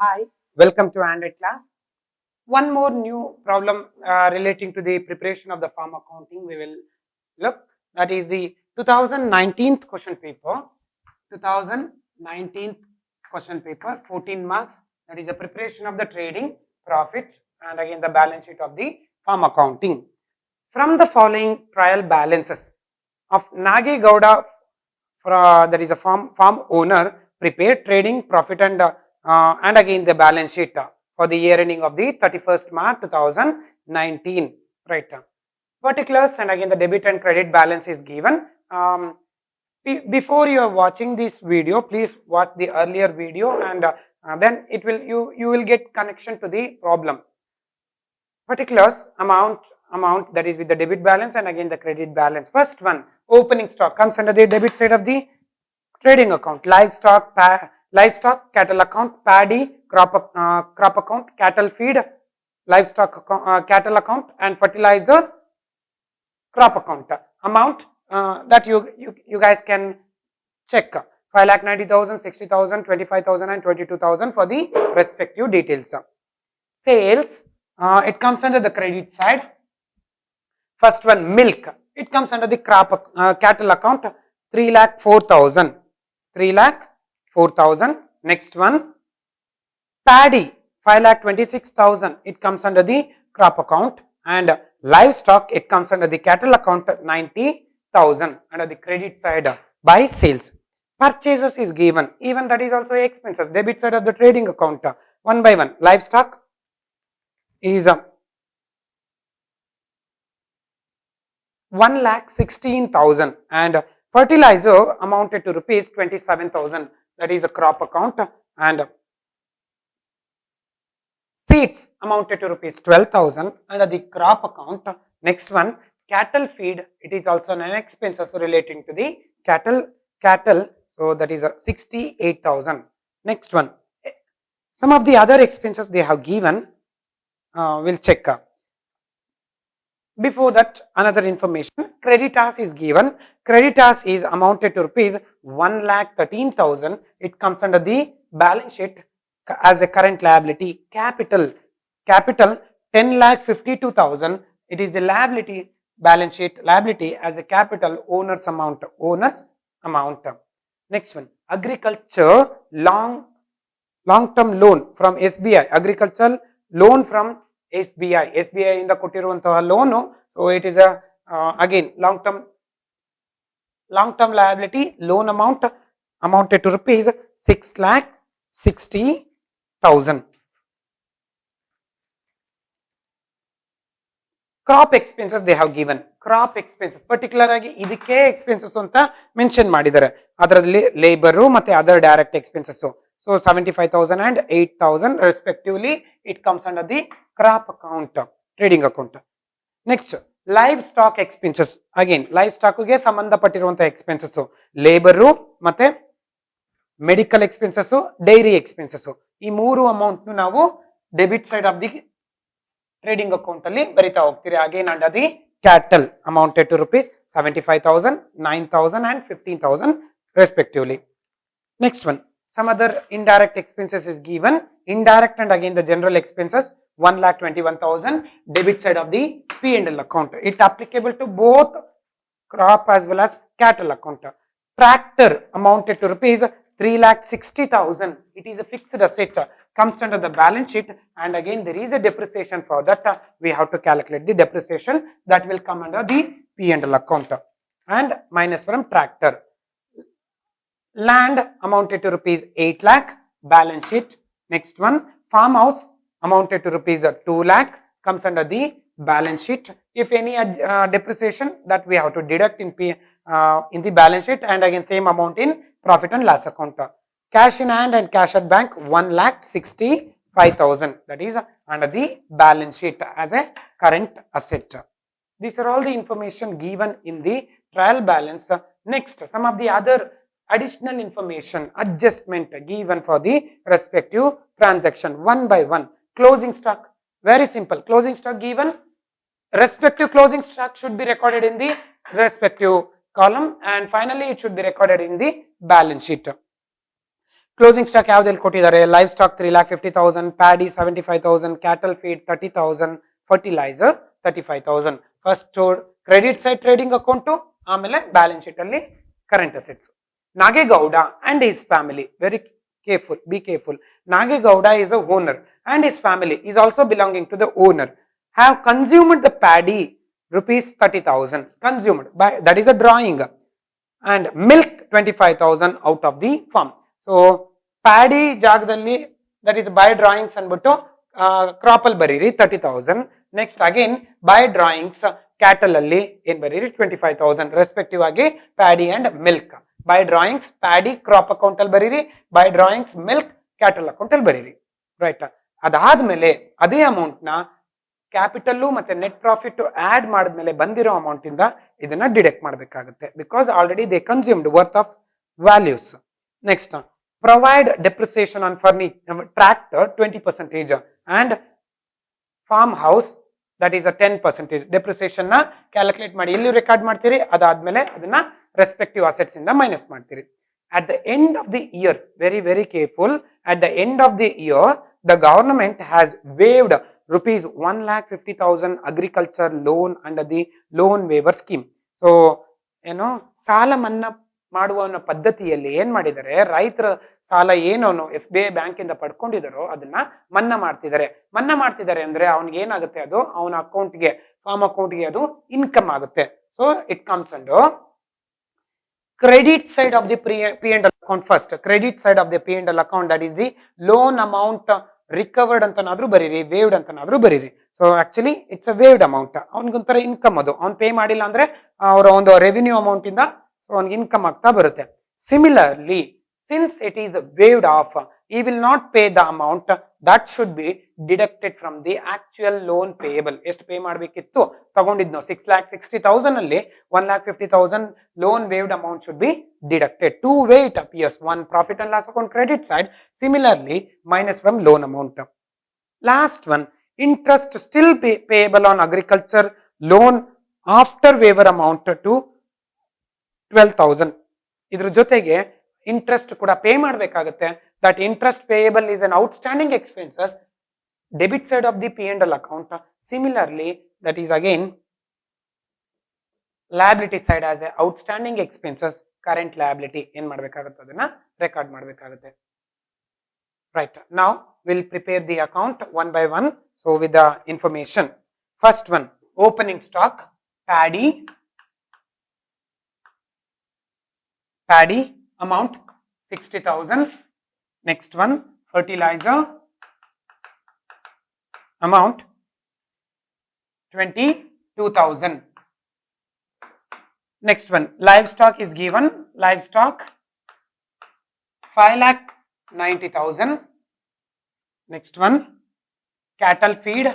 Hi, welcome to Android class. One more new problem relating to the preparation of the farm accounting we will look. That is the 2019 question paper. 2019 question paper, 14 marks. That is the preparation of the trading profit and again the balance sheet of the farm accounting. From the following trial balances of Nage Gowda, that is a farm owner, prepared trading profit and again the balance sheet for the year ending of the 31st March 2019. Right. Particulars and again the debit and credit balance is given. Before you are watching this video, please watch the earlier video and then it will you will get connection to the problem. Particulars amount that is with the debit balance and again the credit balance. First one, opening stock comes under the debit side of the trading account. Livestock cattle account, paddy crop account, cattle feed livestock account, cattle account, and fertilizer crop account. Amount that you guys can check 5,90,000, 60,000, 25,000 and 22,000 for the respective details. Sales, it comes under the credit side. First one, milk, it comes under the cattle account, 3,04,000. 3,04,000. Next one, paddy, 5,26,000. It comes under the crop account, and livestock, it comes under the cattle account, 90,000 under the credit side by sales. Purchases is given, even that is also expenses, debit side of the trading account. One by one, livestock is 1,16,000 and fertilizer amounted to rupees 27,000. That is a crop account, and seeds amounted to rupees 12,000 under the crop account. Next one, cattle feed, it is also an expense also relating to the cattle. So that is a 68,000. Next one, some of the other expenses they have given. We'll check. Before that, another information, creditors is given. Creditors is amounted to rupees 1,13,000. It comes under the balance sheet as a current liability. Capital 10,52,000. It is a liability, balance sheet liability as a capital owners amount. Next one, agriculture long-term loan from SBI. Agricultural loan from SBI ಇಂದ ಕೊಟ್ಟಿರುವಂತಹ loan. So it is a again long-term liability. Loan amount amounted to rupees 6,60,000. Crop expenses they have given. Crop expenses particular ಆಗಿ ಇದಕ್ಕೆ expenses ಅಂತ mention ಮಾಡಿದ್ದಾರೆ. ಅದರಲ್ಲಿ labour ಮತ್ತೆ other direct expenses. So 75,000 and 8,000 respectively, it comes under the crop account, trading account. Next, livestock expenses. Again, livestock ಗೆ ಸಂಬಂಧಪಟ್ಟಿರುವಂತಹ expenses, labor ಮತ್ತೆ medical expenses, dairy expenses. ಈ ಮೂರು ಅಮೌಂಟ್ ನಾವು debit side of the trading account ಅಲ್ಲಿ ಬರಿತಾ ಹೋಗ್ತೀರಿ. Again under the cattle amounted to rupees 75,000, 9,000 and 15,000 respectively. Next one, some other indirect expenses is given. Indirect and again the general expenses, 1,21,000 debit side of the P&L account. It applicable to both crop as well as cattle account. Tractor amounted to rupees 3,60,000. It is a fixed asset, comes under the balance sheet, and again there is a depreciation for that. We have to calculate the depreciation that will come under the P&L account and minus from tractor. Land amounted to rupees 8 lakh, balance sheet. Next one, farmhouse amounted to rupees 2 lakh, comes under the balance sheet. If any depreciation, that we have to deduct in the balance sheet, and again same amount in profit and loss account. Cash in hand and cash at bank, 1,65,000. That is under the balance sheet as a current asset. These are all the information given in the trial balance. Next, some of the other additional information adjustment given for the respective transaction one by one. Closing stock, very simple. Closing stock given, respective closing stock should be recorded in the respective column, and finally it should be recorded in the balance sheet. Closing stock ಯಾವ್ದೆಲ್ಲಿ ಕೊಟ್ಟಿದ್ದಾರೆ? Live stock 3,50,000, paddy 75,000, cattle feed 30,000, fertiliser 35,000. First credit side trading account, ಆಮೇಲೆ balance sheet ಅಲ್ಲಿ current assets. Nagegowda and his family, very careful, be careful. Nagegowda is a owner and his family is also belonging to the owner. Have consumed the paddy rupees 30,000. Consumed by, that is a drawing, and milk 25,000 out of the farm. So paddy ಜಾಗದಲ್ಲಿ that is by drawings ಅಂದ್ಬಿಟ್ಟು crop ಅಲ್ಲಿ ಬರೀರಿ 30,000. Next again by drawings cattle ಅಲ್ಲಿ ಏನ್ ಬರೀರಿ 25,000 respective ಆಗಿ paddy and milk. By drawings paddy crop account ಅಲ್ಲಿ ಬರೀರಿ, by drawings milk cattle account ಅಲ್ಲಿ ಬರೀರಿ. ರೈಟ್. ಅದಾದ್ಮೇಲೆ ಅದೇ ಅಮೌಂಟ್ ನ ಕ್ಯಾಪಿಟಲ್ ಮತ್ತೆ ನೆಟ್ ಪ್ರಾಫಿಟ್ ಆಡ್ ಮಾಡಿದ್ಮೇಲೆ ಬಂದಿರೋ ಅಮೌಂಟ್ ಇಂದ ಇದನ್ನ ಡಿಡಕ್ಟ್ ಮಾಡಬೇಕಾಗುತ್ತೆ, because already they consumed worth of values. Next, provide depreciation on tractor 20% and farm house that is a 10%. Depreciation ನ ಕ್ಯಾಲ್ಕುಲೇಟ್ ಮಾಡಿ ಇಲ್ಲಿ ರೆಕಾರ್ಡ್ ಮಾಡ್ತೀರಿ, ಅದಾದ್ಮೇಲೆ ಅದನ್ನ ರೆಸ್ಪೆಕ್ಟಿವ್ ಅಸೆಟ್ಸ್ ಇಂದ ಮೈನಸ್ ಮಾಡ್ತೀರಿ. At the end of the year, very very careful, at the end of the year the government has waived rupees 1,50,000 agriculture loan under the loan waiver scheme. So ಏನೋ ಸಾಲ ಮನ್ನಾ ಮಾಡುವ ಪದ್ಧತಿಯಲ್ಲಿ ಏನ್ ಮಾಡಿದ್ದಾರೆ, ರೈತರ ಸಾಲ ಏನೋ SBI ಬ್ಯಾಂಕ್ ಇಂದ ಪಡ್ಕೊಂಡಿದಾರೋ ಅದನ್ನ ಮನ್ನಾ ಮಾಡ್ತಿದ್ದಾರೆ. ಮನ್ನಾ ಮಾಡ್ತಿದ್ದಾರೆ ಅಂದ್ರೆ ಅವನಿಗೆ ಏನಾಗುತ್ತೆ, ಅದು ಅವನ ಅಕೌಂಟ್ಗೆ, ಫಾರ್ಮ್ ಅಕೌಂಟ್ಗೆ ಅದು ಇನ್ಕಮ್ ಆಗುತ್ತೆ. So it comes under credit side of the P&L account first. Credit side of the P&L account, that is the loan amount recovered ಅಂತನಾದ್ರೂ ಬರೀರಿ, waived ಅಂತನಾದ್ರೂ ಬರೀರಿ. So actually it's a waived amount. ಅವನಿಗೊಂಥರ income, ಅದು ಅವ್ನು pay ಮಾಡಿಲ್ಲ ಅಂದ್ರೆ ಅವರ ಒಂದು ರೆವಿನ್ಯೂ ಅಮೌಂಟ್ ಇಂದ ಅವನಿಗೆ ಇನ್ಕಮ್ ಆಗ್ತಾ ಬರುತ್ತೆ. Similarly, since it is waived off, he will not pay the amount that should be deducted from the actual loan payable. ಎಷ್ಟು ಪೇ ಮಾಡಬೇಕಿತ್ತು ತಗೊಂಡಿದ್ನೋ 6,60,000 ಅಲ್ಲಿ 1,50,000 loan waived amount should be deducted. Two way it appears, one profit and loss account credit side, similarly minus from loan amount. Last one, interest still payable on agriculture loan after waiver amount to 12,000. ಇದ್ರ ಜೊತೆಗೆ interest ಕೂಡ pay ಮಾಡಬೇಕಾಗುತ್ತೆ. That interest payable is an outstanding expenses, debit side of the P&L account. Similarly that is again liability side as A outstanding expenses, current liability ಏನ್ ಮಾಡಬೇಕಾಗುತ್ತೆ, ಅದನ್ನ record ಮಾಡಬೇಕಾಗುತ್ತೆ. Right. Now will prepare the account one by one. So with the information, first one opening stock paddy amount 60,000. Next one, fertilizer amount 22,000. Next one, livestock is given, livestock 5,90,000. Next one, cattle feed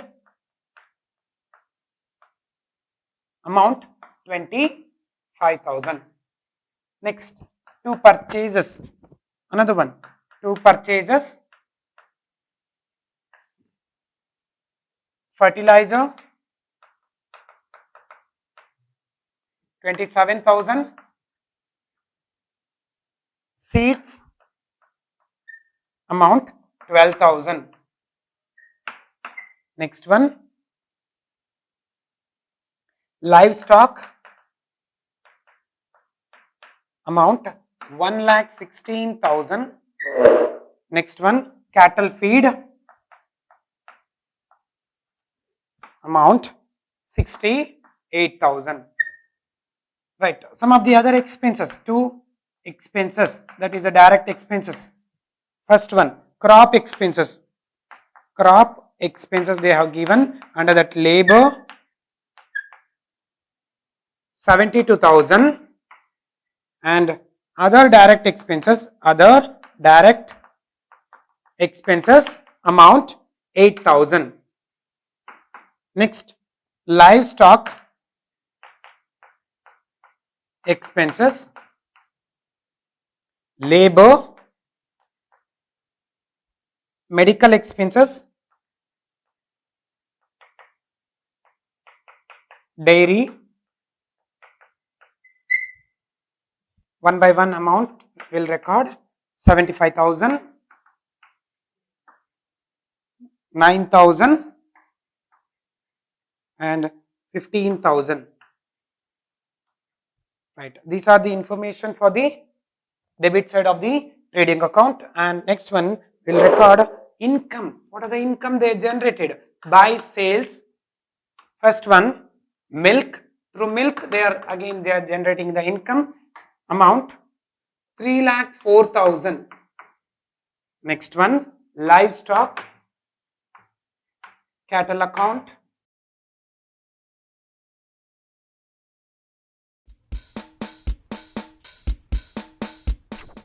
amount 25,000. Next, two purchases, another one, two purchases, fertilizer 27,000, seeds amount 12,000. Next one, livestock amount 1,16,000. Next one, cattle feed amount 68,000. Right. Some of the other expenses, two expenses, that is the direct expenses. First one, crop expenses. Crop expenses they have given under that labor 72,000. And other direct expenses amount 8,000. Next, livestock expenses, labor, medical expenses, dairy. One by one amount will record. 75,000, 9,000 and 15,000. Right. These are the information for the debit side of the trading account. And next one will record income. What are the income they generated? By sales. First one, milk. Through milk, they are generating the income amount 3,04,000. Next one, livestock, cattle account